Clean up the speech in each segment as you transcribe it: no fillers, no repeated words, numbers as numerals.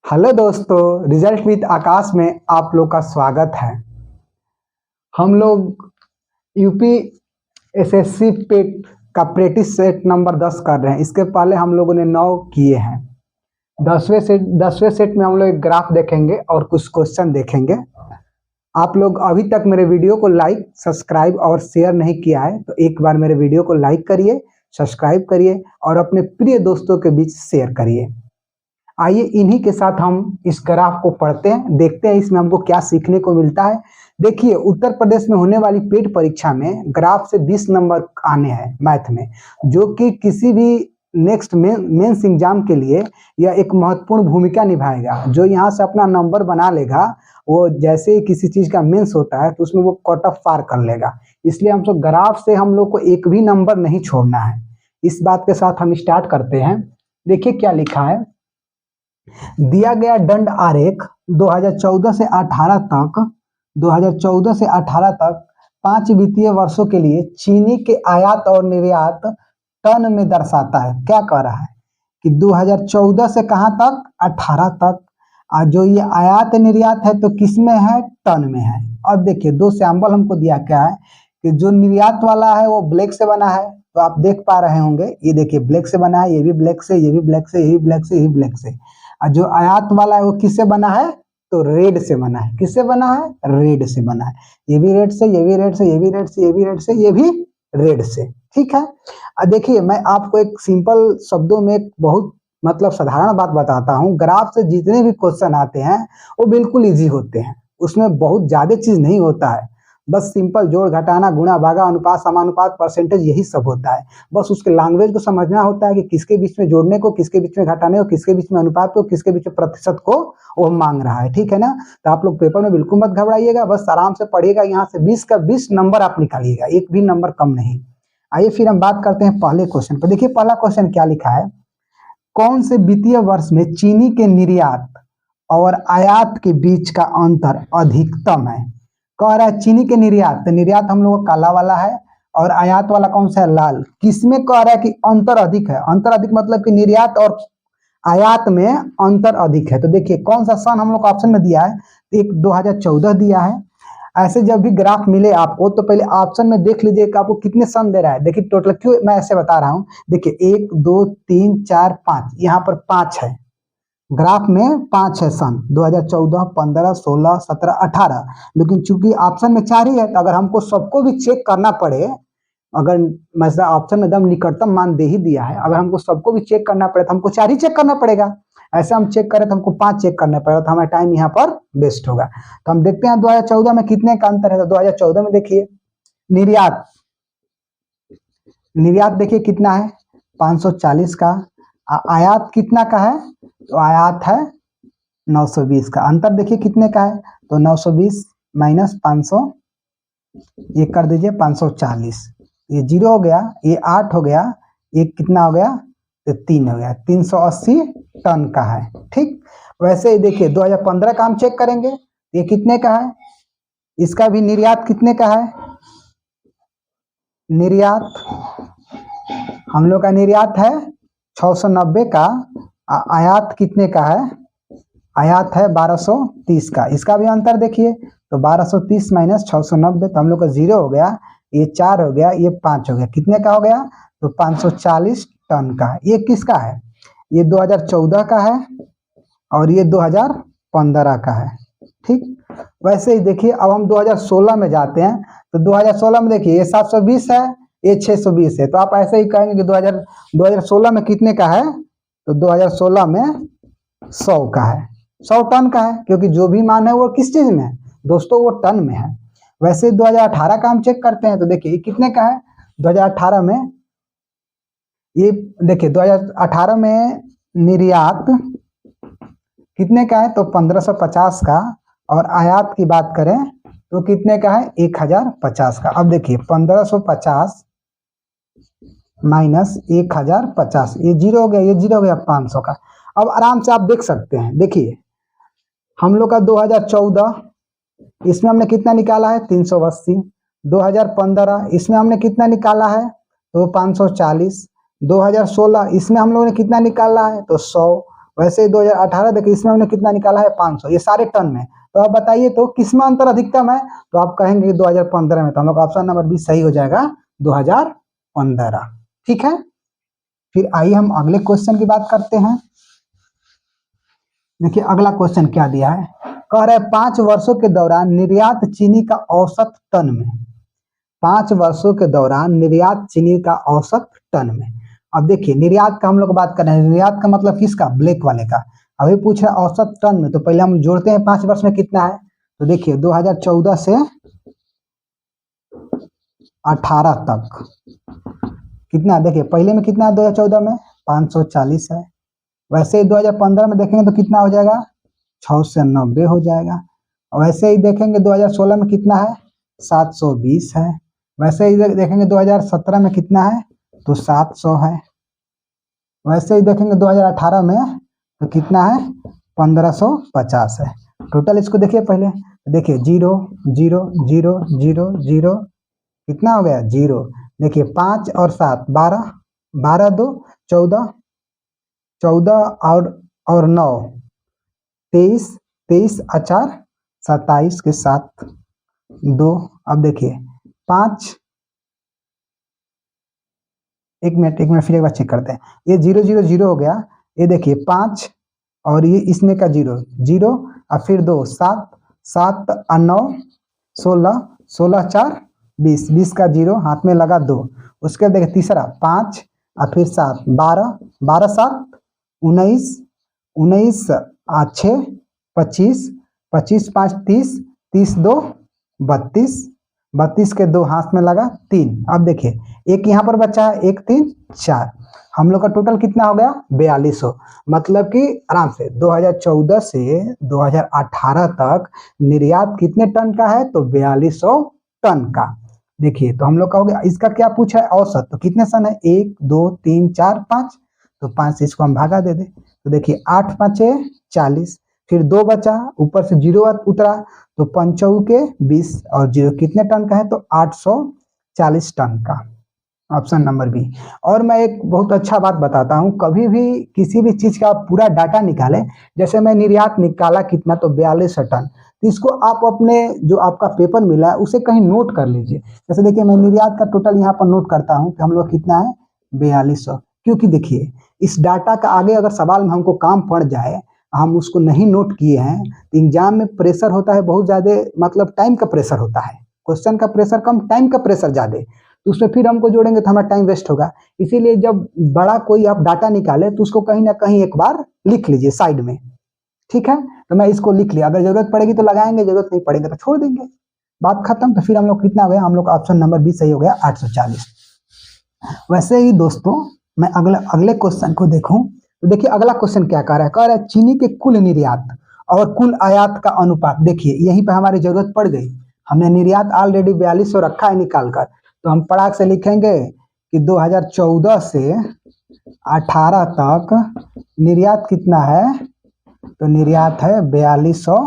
Hello दोस्तों, result with आकाश में आप लोग का स्वागत है। हम लोग यूपी एसएससी पेट का प्रैक्टिस सेट नंबर 10 कर रहे हैं। इसके पहले हम लोगों ने 9 किए हैं। 10वें सेट में हम लोग एक ग्राफ देखेंगे और कुछ क्वेश्चन देखेंगे। आप लोग अभी तक मेरे वीडियो को लाइक, सब्सक्राइब और शेयर नहीं किया है तो एक बार मेरे वीडियो को लाइक करिए, सब्सक्राइब करिए और अपने प्रिय दोस्तों के बीच शेयर करिए। आइए इन्हीं के साथ हम इस ग्राफ को पढ़ते हैं, देखते हैं इसमें हमको क्या सीखने को मिलता है। देखिए, उत्तर प्रदेश में होने वाली पेट परीक्षा में ग्राफ से 20 नंबर आने हैं मैथ में, जो कि किसी भी नेक्स्ट मेंस एग्जाम के लिए यह एक महत्वपूर्ण भूमिका निभाएगा। जो यहाँ से अपना नंबर बना लेगा, वो जैसे ही किसी चीज का मेंस होता है तो उसमें वो कट ऑफ पार कर लेगा। इसलिए हम सब ग्राफ से हम लोग को एक भी नंबर नहीं छोड़ना है। इस बात के साथ हम स्टार्ट करते हैं। देखिए क्या लिखा है। दिया गया दंड आरेख 2014 से 18 तक 5 वित्तीय वर्षों के लिए चीनी के आयात और निर्यात टन में दर्शाता है। क्या कह रहा है कि 2014 से कहां तक, 18 तक। और जो ये आयात निर्यात है तो किस में है, टन में है। अब देखिए दो सैंपल हमको दिया क्या है कि जो निर्यात वाला है वो ब्लैक से बना है, तो आप देख पा रहे होंगे। ये देखिए ब्लैक से बना है, ये भी ब्लैक से, ये भी ब्लैक से, ये भी ब्लैक से, ये भी ब्लैक से। और जो आयात वाला है वो किससे बना है, तो रेड से बना है। किससे बना है, रेड से बना है। ये भी रेड से, ये भी रेड से, ये भी रेड से, ये भी रेड से, ये भी रेड से। ठीक है। अब देखिए मैं आपको एक सिंपल शब्दों में एक बहुत साधारण बात बताता हूँ। ग्राफ से जितने भी क्वेश्चन आते हैं वो बिल्कुल इजी होते हैं। उसमें बहुत ज्यादा चीज नहीं होता है, बस सिंपल जोड़ घटाना, गुणा भागा, अनुपात, समानुपात, परसेंटेज, यही सब होता है। बस उसके लैंग्वेज को समझना होता है कि किसके बीच में जोड़ने को, किसके बीच में घटाने को, किसके बीच में अनुपात को, किसके बीच में प्रतिशत को वो मांग रहा है। ठीक है ना। तो आप लोग पेपर में बिल्कुल मत घबराइएगा, बस आराम से पढ़िएगा। यहाँ से 20 का 20 नंबर आप निकालिएगा, एक भी नंबर कम नहीं। आइए फिर हम बात करते हैं पहले क्वेश्चन पर। देखिए पहला क्वेश्चन क्या लिखा है। कौन से वित्तीय वर्ष में चीनी के निर्यात और आयात के बीच का अंतर अधिकतम है। कह रहा है चीनी के निर्यात, तो निर्यात हम लोग का काला वाला है और आयात वाला कौन सा है, लाल। किसमें कह रहा है कि अंतर अधिक है। अंतर अधिक मतलब कि निर्यात और आयात में अंतर अधिक है। तो देखिए कौन सा सन हम लोग को ऑप्शन में दिया है, एक 2014 दिया है। ऐसे जब भी ग्राफ मिले आपको तो पहले ऑप्शन में देख लीजिए कि आपको कितने सन दे रहा है। देखिए टोटल क्यों मैं ऐसे बता रहा हूँ, देखिए 1 2 3 4 5, यहाँ पर 5 है। ग्राफ में 5 है सन, 2014, 15, 16, 17, 18। लेकिन चूंकि ऑप्शन में 4 ही है, तो अगर हमको सबको भी चेक करना पड़े, अगर मतलब ऑप्शन में एकदम निकटतम मान दे ही दिया है, अगर हमको सबको भी चेक करना पड़े तो हमको 4 ही चेक करना पड़ेगा। ऐसे हम चेक करें तो हमको 5 चेक करना पड़ेगा, तो हमारा टाइम यहाँ पर वेस्ट होगा। तो हम देखते हैं 2014 में कितने का अंतर है। तो 2014 में देखिए निर्यात, निर्यात देखिए कितना है, 540 का। आयात कितना का है, तो आयात है 920 का। अंतर देखिए कितने का है, तो 920 माइनस 500, ये कर दीजिए 540। ये 0 हो गया, ये 8 हो गया, ये कितना हो गया, तो 3 हो गया। 380 टन का है। ठीक। वैसे ही देखिए 2015 का हम चेक करेंगे, ये कितने का है। इसका भी निर्यात कितने का है, निर्यात हम लोग का निर्यात है 690 का। आयात कितने का है, आयात है 1230 का। इसका भी अंतर देखिए, तो 1230 माइनस 690, तो हम लोग का 0 हो गया, ये 4 हो गया, ये 5 हो गया। कितने का हो गया, तो 540 टन का। ये किसका है, ये 2014 का है और ये 2015 का है। ठीक। वैसे ही देखिए अब हम 2016 में जाते हैं, तो 2016 में देखिए ये 720 है, ये 620 है। तो आप ऐसे ही कहेंगे कि 2016 में कितने का है, तो 2016 में 100 का है, 100 टन का है। क्योंकि जो भी मान है वो किस चीज में है दोस्तों, वो टन में है। वैसे 2018 का हम चेक करते हैं, तो देखिए ये कितने का है 2018 में। ये देखिए 2018 में निर्यात कितने का है, तो 1550 का। और आयात की बात करें तो कितने का है, 1050 का। अब देखिए 1550 माइनस 1050, ये 0 हो गया, ये 0 हो गया 500 का। अब आराम से आप देख सकते हैं। देखिए हम लोग का 2014 इसमें हमने कितना निकाला है, 380। 2015 इसमें हमने कितना निकाला है, तो 540। 2016 इसमें हम लोगों ने कितना निकाला है, तो 100। वैसे ही 2018 देखिए इसमें हमने कितना निकाला है 500, ये सारे टन में। तो आप बताइए तो किसमें अंतर अधिकतम है, तो आप कहेंगे कि 2015 में। तो हम लोग ऑप्शन नंबर बी सही हो जाएगा 2015। ठीक है, फिर आइए हम अगले क्वेश्चन की बात करते हैं। देखिए अगला क्वेश्चन क्या दिया है, कह रहे हैं 5 वर्षों के दौरान निर्यात चीनी का औसत टन में। 5 वर्षों के दौरान निर्यात चीनी का औसत टन में। अब देखिए निर्यात का हम लोग बात कर रहे हैं, निर्यात का मतलब किसका, ब्लैक वाले का। अभी पूछ रहा है औसत टन में, तो पहले हम जोड़ते हैं 5 वर्ष में कितना है। तो देखिए 2014 से 18 तक कितना, देखिए पहले में कितना है 2014 में 540 है। वैसे ही 2015 में देखेंगे तो कितना हो जाएगा 6 से 90 हो जाएगा। और वैसे ही देखेंगे 2016 में कितना है 720 है। वैसे ही देखेंगे 2017 में कितना है तो 700 है। वैसे ही देखेंगे 2018 में तो कितना है 1550 है। टोटल इसको देखिए पहले, देखिए 0 0 0 0 0 कितना हो गया 0। देखिए 5 और 7 12, 12 2 14, 14 और 9 23, 23 4 27 के साथ 2। अब देखिए 5, एक मिनट फिर एक बार चेक करते हैं। ये 0 0 0 हो गया। ये देखिए 5 और ये इसमें का 0 0 और फिर 2 7 7 और 9 16 16 4 20 20 का 0 हाथ में लगा 2। उसके बाद देखिए तीसरा 5 और फिर 7 12 12 7 19 19 और 6 25 25 5 30 30 2 32 32 के 2 हाथ में लगा 3। अब देखिए एक यहाँ पर बचा है 1 3 4, हम लोग का टोटल कितना हो गया 4200। मतलब कि आराम से 2014 से 2018 तक निर्यात कितने टन का है तो 4200 टन का। देखिए तो हम लोग का हो गया। इसका क्या पूछा है औसत, तो कितने सन है 1 2 3 4 5, तो 5 से इसको हम भागा दे दे। तो देखिए 8 5 40, फिर 2 बचा, ऊपर से 0 उतरा तो 5 के 20 और 0 कितने टन का है तो 840 टन का, ऑप्शन नंबर बी। और मैं एक बहुत अच्छा बात बताता हूँ, कभी भी किसी भी चीज का पूरा डाटा निकाले, जैसे मैं निर्यात निकाला कितना तो 4200 टन, तो इसको आप अपने जो आपका पेपर मिला है उसे कहीं नोट कर लीजिए। जैसे देखिए मैं निर्यात का टोटल यहाँ पर नोट करता हूँ कि हम लोग कितना है 4200, क्योंकि देखिए इस डाटा का आगे अगर सवाल में हमको काम पड़ जाए, हम उसको नहीं नोट किए हैं तो एग्जाम में प्रेशर होता है बहुत ज्यादा, मतलब टाइम का प्रेशर होता है, क्वेश्चन का प्रेशर कम टाइम का प्रेशर ज्यादा, तो उसमें फिर हमको जोड़ेंगे तो हमारा टाइम वेस्ट होगा। इसीलिए जब बड़ा कोई आप डाटा निकाले तो उसको कहीं ना कहीं एक बार लिख लीजिए साइड में। ठीक है, तो मैं इसको लिख लिया, अगर जरूरत पड़ेगी तो लगाएंगे, जरूरत नहीं पड़ेगी तो छोड़ देंगे, बात खत्म। तो फिर हम लोग कितना हो गया, हम लोग ऑप्शन नंबर बी सही हो गया 840। वैसे ही दोस्तों मैं अगले क्वेश्चन को देखूं तो देखिए अगला क्वेश्चन क्या कह रहा है चीनी के कुल निर्यात और कुल आयात का अनुपात। देखिए यहीं पे हमारी जरूरत पड़ गई, हमने निर्यात ऑलरेडी 4200 रखा है निकाल कर, तो हम पड़ाक से लिखेंगे कि 2014 से 18 तक निर्यात कितना है, तो निर्यात है 4200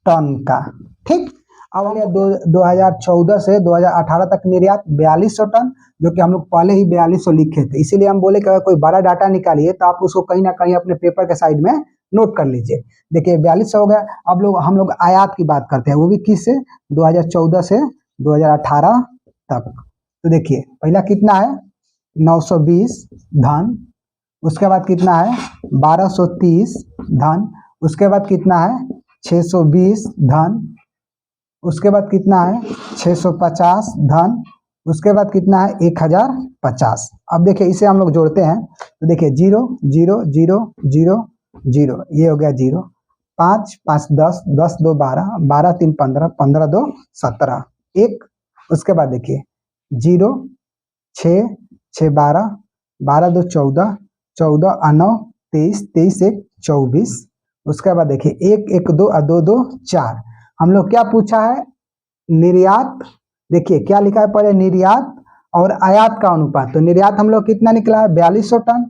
टन का। ठीक, अब 2014 से 2018 तक निर्यात 4200 टन, जो कि हम लोग पहले ही 4200 लिखे थे, इसीलिए हम बोले कि अगर कोई बड़ा डाटा निकालिए तो आप उसको कहीं ना कहीं अपने पेपर के साइड में नोट कर लीजिए। देखिए 4200 हो गया। अब हम लोग आयात की बात करते हैं, वो भी किस से 2014 से 2018 तक। तो देखिए पहला कितना है 920 धन, उसके बाद कितना है 1230 धन, उसके बाद कितना है 620 धन, उसके बाद कितना है 650 धन, उसके बाद कितना है 1050। अब देखिए इसे हम लोग जोड़ते हैं तो देखिए 0 0 0 0 0, ये हो गया 0, 5 5 10 10 2 12 12 3 15 15 2 17 1। उसके बाद देखिए 0 6 6 12 12 2 14 14 और 9 23 23 1 24। उसके बाद देखिए 1 1 2 और 2 2 4। हम लोग क्या पूछा है निर्यात, देखिए क्या लिखा है पहले निर्यात और आयात का अनुपात। तो निर्यात हम लोग कितना निकला है 4200 टन,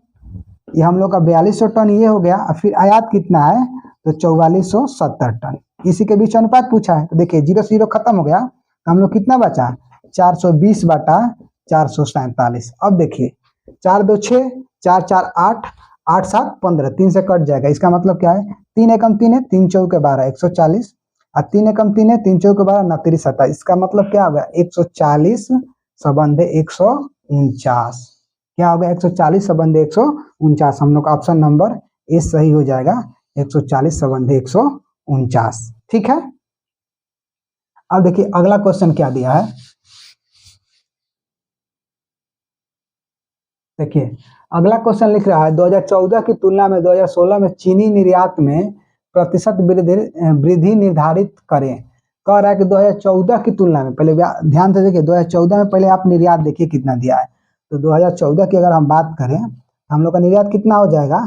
ये हम लोग का 4200 टन ये हो गया। और फिर आयात कितना है तो 4470 टन, इसी के बीच अनुपात पूछा है। तो देखिए 0 से 0 खत्म हो गया, तो हम लोग कितना बचा 420 बटा 447। अब देखिए 4 2 6 4 4 8 8 7 15, 3 से कट जाएगा। इसका मतलब क्या है, 3 एकम 3 है, 3 चौके 12, 140, और 3 एकम 3 है, 3 चौके 12, 29 27। इसका मतलब क्या होगा, 140 सबंधे 149। क्या होगा, 140 सबंधे 149। हम लोग का ऑप्शन नंबर ए सही हो जाएगा, 140 सबंधे 149। ठीक है। अब देखिए अगला क्वेश्चन क्या दिया है। देखिए अगला क्वेश्चन लिख रहा है 2014 की तुलना में 2016 में चीनी निर्यात में प्रतिशत वृद्धि निर्धारित करें। कह रहा है कि 2014 की तुलना में, पहले ध्यान से देखिए 2014 में पहले आप निर्यात देखिए कितना दिया है। तो 2014 की अगर हम बात करें, हम लोग का निर्यात कितना हो जाएगा,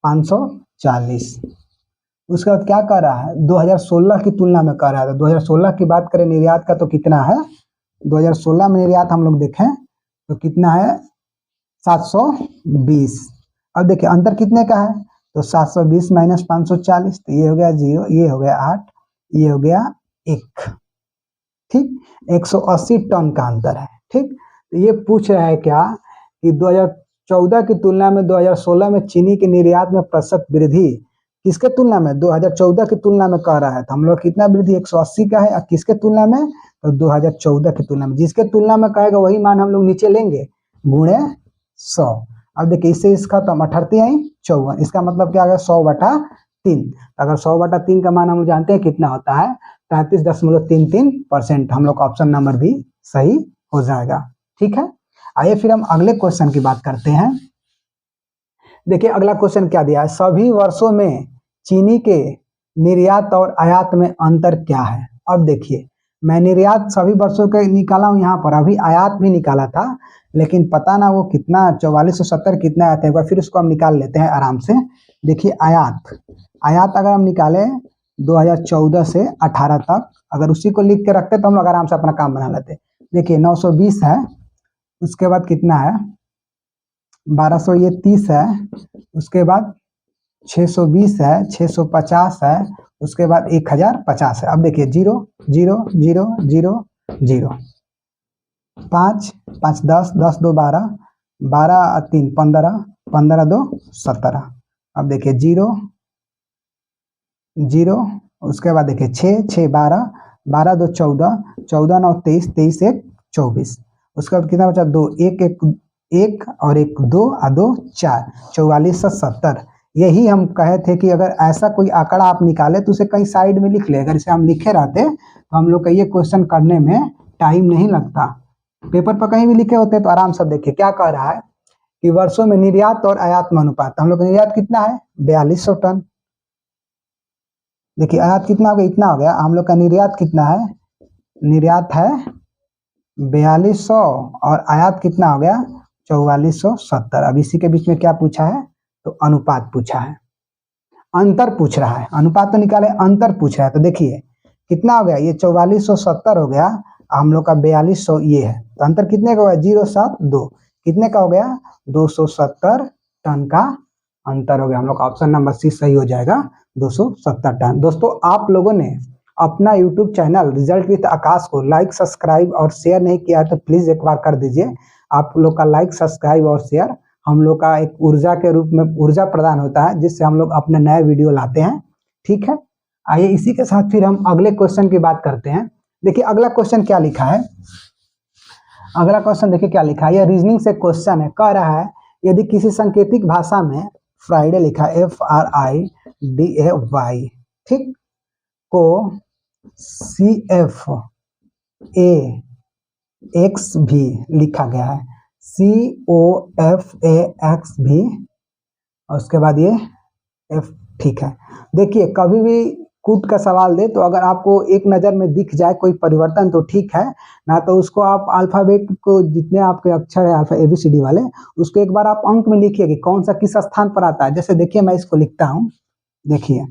540। उसके बाद क्या कह रहा है, 2016 की तुलना में कह रहा है। तो 2016 की बात करें निर्यात का तो कितना है, 2016 में निर्यात हम लोग देखें तो कितना है, 720। अब देखिए अंतर कितने का है, तो 720 माइनस 540, तो ये हो गया 0, ये हो गया 8, ये हो गया 1। ठीक, 180 टन का अंतर है। ठीक, तो ये पूछ रहा है क्या कि 2014 की तुलना में 2016 में चीनी के निर्यात में प्रतिशत वृद्धि किसके तुलना में, 2014 की तुलना में कह रहा है। तो हम लोग कितना वृद्धि 180 का है, और किसके तुलना में, तो 2014 की तुलना में। जिसके तुलना में कहेगा वही मान हम लोग नीचे लेंगे, गुणे 100। अब देखिए इससे इसका तो 38 आई 54, इसका मतलब क्या आ गया, 100/3। अगर 100/3 का मान हम लोग जानते हैं कितना होता है, 33.33%। हम लोग का ऑप्शन नंबर भी सही हो जाएगा। ठीक है, आइए फिर हम अगले क्वेश्चन की बात करते हैं। देखिए अगला क्वेश्चन क्या दिया है, सभी वर्षों में चीनी के निर्यात और आयात में अंतर क्या है। अब देखिए मैं निर्यात सभी वर्षों के निकाला हूं यहाँ पर, अभी आयात भी निकाला था, लेकिन पता ना वो कितना 4470 कितना आया था। एक बार फिर उसको हम निकाल लेते हैं आराम से। देखिए आयात अगर हम निकाले 2014 से 18 तक, अगर उसी को लिख के रखते तो हम लोग आराम से अपना काम बना लेते। देखिए 920 है, उसके बाद कितना है 1200, ये 30 है, उसके बाद 620 है, 650 है, उसके बाद 1050 है। अब देखिए 0 0 0 0 0, 5 5 10 10 2 12 12 3 15 15 2 17। अब देखिए 0 0, उसके बाद देखिए 6 6 12 12 2 14 14 9 23 23 1 24। उसके बाद कितना बचा, 2 1 1 1 और 1 2 और 2 4, 4470। यही हम कहे थे कि अगर ऐसा कोई आंकड़ा आप निकाले तो उसे कहीं साइड में लिख ले। अगर इसे हम लिखे रहते तो हम लोग का ये क्वेश्चन करने में टाइम नहीं लगता। पेपर पर कहीं भी लिखे होते तो आराम से। देखिए क्या कह रहा है कि वर्षों में निर्यात और आयात में अनुपात। हम लोग का निर्यात कितना है, 4200 टन। देखिए आयात कितना हो गया, इतना हो गया। हम लोग का निर्यात कितना है, निर्यात है 4200 और आयात कितना हो गया 4470। अब इसी के बीच में क्या पूछा है, तो अनुपात पूछा है, अंतर पूछ रहा है। अनुपात तो निकाले, अंतर पूछ रहा है। तो देखिए कितना हो गया, ये 4470 हो गया, हम लोग का 4200 ये है। तो अंतर कितने का हो गया, 072, कितने का हो गया 270 टन का अंतर हो गया। हम लोग का ऑप्शन नंबर सी सही हो जाएगा, 270 टन। दोस्तों आप लोगों ने अपना यूट्यूब चैनल रिजल्ट विद आकाश को लाइक सब्सक्राइब और शेयर नहीं किया है तो प्लीज एक बार कर दीजिए। आप लोग का लाइक सब्सक्राइब और शेयर हम लोग का एक ऊर्जा के रूप में ऊर्जा प्रदान होता है, जिससे हम लोग अपने नए वीडियो लाते हैं। ठीक है, आइए इसी के साथ फिर हम अगले क्वेश्चन की बात करते हैं। देखिए अगला क्वेश्चन क्या लिखा है, अगला क्वेश्चन देखिए क्या लिखा है। यह रीजनिंग से क्वेश्चन है, कह रहा है यदि किसी सांकेतिक भाषा में फ्राइडे लिखा FRIDAY, ठीक, को CFAX भी लिखा गया है, COFAX भी, और उसके बाद ये F। ठीक है, देखिए कभी भी कूट का सवाल दे तो अगर आपको एक नज़र में दिख जाए कोई परिवर्तन तो ठीक है, ना तो उसको आप अल्फ़ाबेट को जितने आपके अक्षर है अल्फ़ा ABCD वाले, उसको एक बार आप अंक में लिखिए कि कौन सा किस स्थान पर आता है। जैसे देखिए मैं इसको लिखता हूँ, देखिए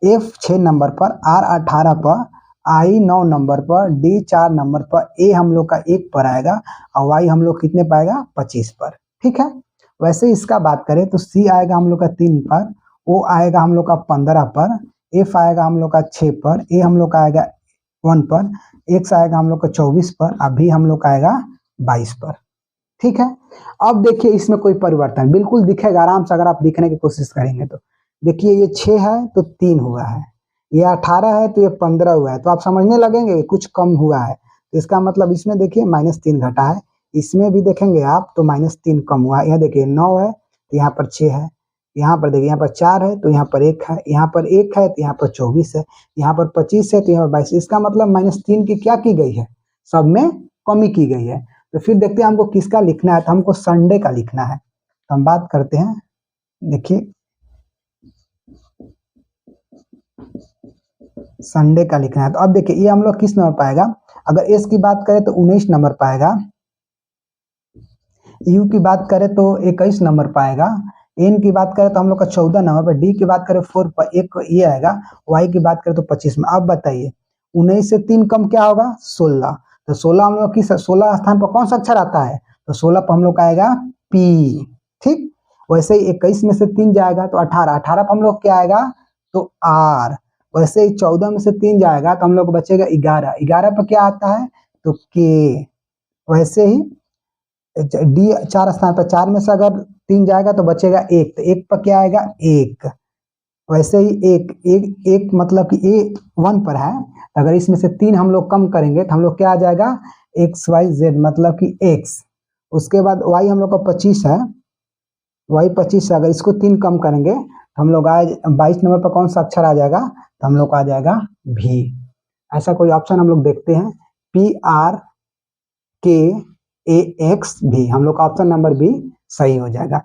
F 6 नंबर पर, R 18 पर, I 9 नंबर पर, D 4 नंबर पर, A हम लोग का 1 पर आएगा और Y हम लोग कितने पाएगा 25 पर। ठीक है, वैसे इसका बात करें तो C आएगा हम लोग का 3 पर, O आएगा हम लोग का 15 पर, F आएगा हम लोग का 6 पर, A हम लोग का आएगा 1 पर, X आएगा हम लोग का 24 पर, B हम लोग का आएगा 22 पर। ठीक है। अब देखिए इसमें कोई परिवर्तन बिल्कुल दिखेगा आराम से, अगर आप दिखने की कोशिश करेंगे तो देखिए ये 6 है तो 3 हुआ है, ये 18 है तो ये 15 हुआ है, तो आप समझने लगेंगे कि कुछ कम हुआ है। तो इसका मतलब इसमें देखिए -3 घटा है, इसमें भी देखेंगे आप तो -3 कम हुआ है। यहाँ देखिए 9 है तो यहाँ पर 6 है, यहाँ पर देखिए यहाँ पर 4 है तो यहाँ पर 1 है, यहाँ पर 1 है तो यहाँ पर 24 है, यहाँ पर 25 है तो यहाँ पर 22। इसका मतलब -3 की क्या की गई है, सब में कमी की गई है। तो फिर देखते हैं हमको किसका लिखना है, तो हमको संडे का लिखना है। तो हम बात करते हैं, देखिए संडे का लिखना है। तो अब देखिए ये हम लोग किस नंबर पाएगा, अगर एस की बात करें तो 19 नंबर पाएगा, यू की बात करें तो 21 नंबर पाएगा, एन की बात करें तो हम लोग का 14 नंबर पर, डी की बात करें 4 पर 1 ये आएगा, वाई की बात करें तो 25 में। अब बताइए 19 से 3 कम क्या होगा, 16। तो 16 हम लोग किस 16 स्थान पर कौन सा अक्षर आता है, तो 16 पर हम लोग का आएगा पी। ठीक, वैसे ही 21 में से 3 जाएगा तो 18, 18 पर हम लोग क्या आएगा तो आर। वैसे ही 14 में से 3 जाएगा तो हम लोग को बचेगा 11, 11 पर क्या आता है तो के। वैसे ही डी 4 स्थान पर, 4 में से अगर 3 जाएगा तो बचेगा 1, तो 1 पर क्या आएगा 1। वैसे ही एक मतलब कि ए 1 पर है, तो अगर इसमें से 3 हम लोग कम करेंगे तो हम लोग क्या आ जाएगा XYZ मतलब कि x। उसके बाद y हम लोग का 25 है, y 25 है, अगर इसको 3 कम करेंगे तो हम लोग आए 22 नंबर पर कौन सा अक्षर आ जाएगा, तो हम लोग को आ जाएगा भी। ऐसा कोई ऑप्शन हम लोग देखते हैं, PRKAX भी, हम लोग का ऑप्शन नंबर बी सही हो जाएगा।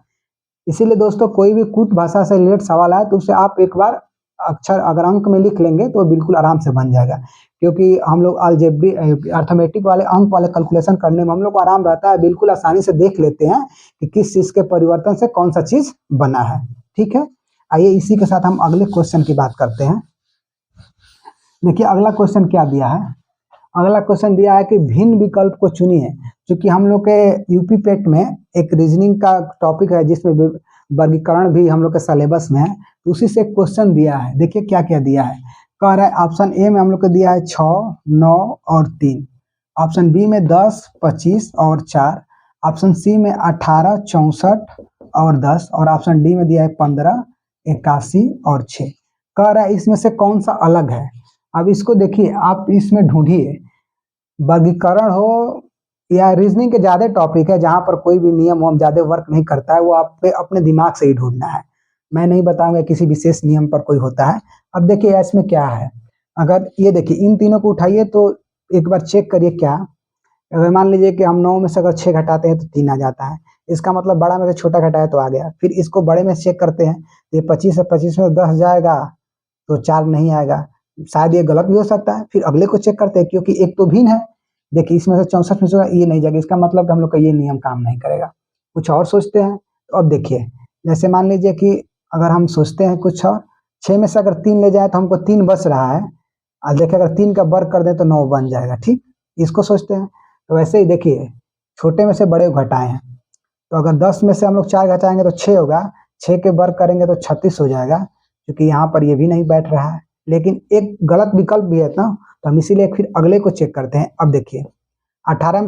इसीलिए दोस्तों कोई भी कुट भाषा से रिलेटेड सवाल आए तो उसे आप एक बार अक्षर अगर अंक में लिख लेंगे तो बिल्कुल आराम से बन जाएगा, क्योंकि हम लोग अलजेब्री अर्थमेटिक वाले अंक वाले कैलकुलेशन करने में हम लोग को आराम रहता है, बिल्कुल आसानी से देख लेते हैं कि किस चीज के परिवर्तन से कौन सा चीज बना है। ठीक है, आइए इसी के साथ हम अगले क्वेश्चन की बात करते हैं। देखिए अगला क्वेश्चन क्या दिया है, अगला क्वेश्चन दिया है कि भिन्न विकल्प को चुनिए। क्योंकि हम लोग के यूपी पेट में एक रीजनिंग का टॉपिक है जिसमें वर्गीकरण भी हम लोग के सिलेबस में है, तो उसी से एक क्वेश्चन दिया है। देखिए क्या क्या दिया है, कह रहा है ऑप्शन ए में हम लोग को दिया है 6, 9 और 3, ऑप्शन बी में 10, 25 और 4, ऑप्शन सी में 18, 64 और 10, और ऑप्शन डी में दिया है 15, 81 और 6। कह रहा है इसमें से कौन सा अलग है। अब इसको देखिए आप इसमें ढूंढिए, वर्गीकरण हो या रीजनिंग के ज्यादा टॉपिक है जहां पर कोई भी नियम हम ज्यादा वर्क नहीं करता है, वो आप पे अपने दिमाग से ही ढूंढना है। मैं नहीं बताऊंगा किसी विशेष नियम पर कोई होता है। अब देखिए इसमें क्या है, अगर ये देखिए इन तीनों को उठाइए तो एक बार चेक करिए क्या, अगर मान लीजिए कि हम 9 में से अगर 6 घटाते हैं तो 3 आ जाता है, इसका मतलब बड़ा में से छोटा घटाया तो आ गया। फिर इसको बड़े में चेक करते हैं, ये 25 है, 25 में 10 जाएगा तो 4 नहीं आएगा, शायद ये गलत भी हो सकता है। फिर अगले को चेक करते हैं, क्योंकि एक तो भिन्न है, देखिए इसमें से 64 में से ये नहीं जाएगा, इसका मतलब हम लोग का ये नियम काम नहीं करेगा। कुछ और सोचते हैं, तो अब देखिए जैसे मान लीजिए कि अगर हम सोचते हैं कुछ और, 6 में से अगर 3 ले जाए तो हमको 3 बच रहा है, और देखिए अगर 3 का वर्ग कर दें तो 9 बन जाएगा। ठीक, इसको सोचते हैं। तो वैसे ही देखिए छोटे में से बड़े को घटाए हैं, तो अगर 10 में से हम लोग 4 घटाएंगे तो 6 होगा, 6 के वर्ग करेंगे तो 36 हो जाएगा, क्योंकि यहाँ पर ये भी नहीं बैठ रहा है। लेकिन एक गलत विकल्प भी है ना, तो हम इसीलिए फिर अगले को चेक करते हैं। अब देखिए 18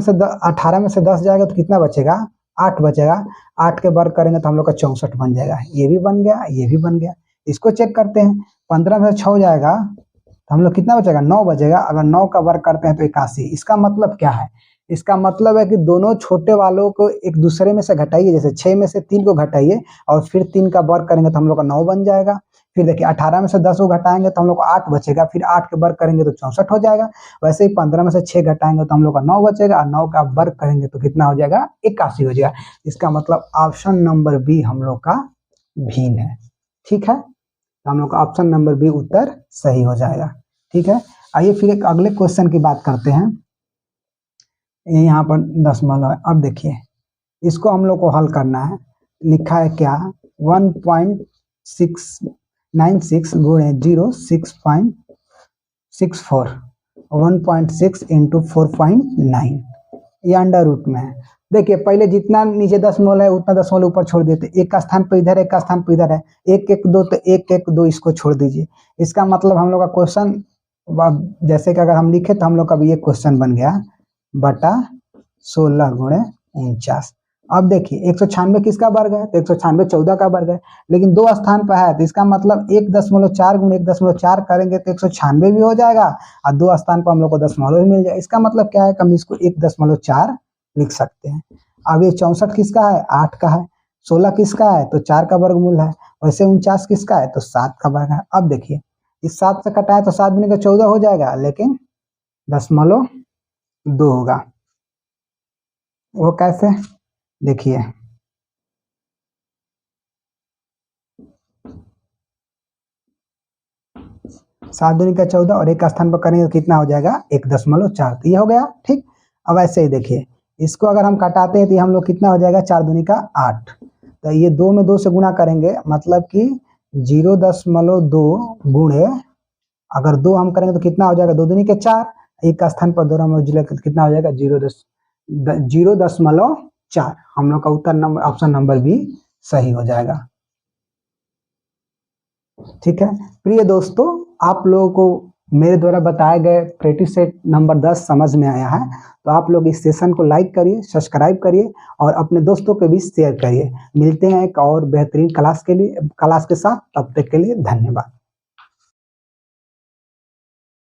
में से 10 जाएगा तो कितना बचेगा, 8 बचेगा, 8 के वर्ग करेंगे तो हम लोग का 64 बन जाएगा, ये भी बन गया, ये भी बन गया। इसको चेक करते हैं, 15 में से 6 जाएगा तो हम लोग कितना बचेगा, 9 बचेगा, अगर 9 का वर्ग करते हैं तो 81। इसका मतलब क्या है, इसका मतलब है कि दोनों छोटे वालों को एक दूसरे में से घटाइए, जैसे 6 में से 3 को घटाइए और फिर 3 का वर्ग करेंगे तो हम लोग का 9 बन जाएगा। फिर देखिए 18 में से 10 को घटाएंगे तो हम लोग को 8 बचेगा, फिर 8 के वर्ग करेंगे तो 64 हो जाएगा। वैसे ही 15 में से 6 घटाएंगे तो हम लोग का 9 बचेगा, और 9 का वर्ग करेंगे तो कितना हो जाएगा, 81 हो जाएगा। इसका मतलब ऑप्शन नंबर बी हम लोग का भिन्न है। ठीक है, तो हम लोग का ऑप्शन नंबर बी उत्तर सही हो जाएगा। ठीक है, आइए फिर एक अगले क्वेश्चन की बात करते हैं। यहाँ पर दशमलव है। अब देखिए इसको हम लोग को हल करना है, लिखा है क्या 1.696 गुणे 0.664, 1.6 इंटू 4.9, ये अंडर रूट में है। देखिए पहले जितना नीचे दशमलव है उतना दशमलव ऊपर छोड़ देते, एक का स्थान पर इधर है, एक का स्थान पर इधर है, 1 1 2 तो 1 1 2 इसको छोड़ दीजिए। इसका मतलब हम लोग का क्वेश्चन जैसे कि अगर हम लिखे तो हम लोग का भी ये क्वेश्चन बन गया बटा 16 गुणे 49। अब देखिए 196 किसका वर्ग है, तो 196 14 का वर्ग है, लेकिन दो स्थान पर है तो इसका मतलब 1.4 गुणे 1.4 करेंगे तो 196 भी हो जाएगा, और दो स्थान पर हम लोग को दशमलव भी मिल जाएगा। इसका मतलब क्या है कि हम इसको 1.4 लिख सकते हैं। अब ये 64 किसका है, 8 का है। 16 किसका है, तो 4 का वर्गमूल है। वैसे 49 किसका है, तो 7 का वर्ग है। अब देखिए इस 7 से कटाए तो 7 गुने का 14 हो जाएगा, लेकिन 0.2 होगा। वो कैसे, देखिए 7 दूनी का 14 और एक का स्थान पर करेंगे तो कितना हो जाएगा, 1.4। तो ये हो गया ठीक। अब ऐसे ही देखिए इसको अगर हम काटाते हैं तो हम लोग कितना हो जाएगा, 4 दूनी का 8। तो ये 2 में 2 से गुना करेंगे, मतलब कि 0.2 गुणे, अगर 2 हम करेंगे तो कितना हो जाएगा, 2 दूनी के 4, एक का स्थान पर 2 हम लोग कितना हो जाएगा, 0.4। हम लोग का उत्तर नंबर ऑप्शन नंबर बी सही हो जाएगा। ठीक है प्रिय दोस्तों, आप लोगों को मेरे द्वारा बताए गए प्रैक्टिस सेट नंबर 10 समझ में आया है तो आप लोग इस सेशन को लाइक करिए, सब्सक्राइब करिए और अपने दोस्तों के बीच शेयर करिए। मिलते हैं एक और बेहतरीन क्लास के साथ, तब तक के लिए धन्यवाद।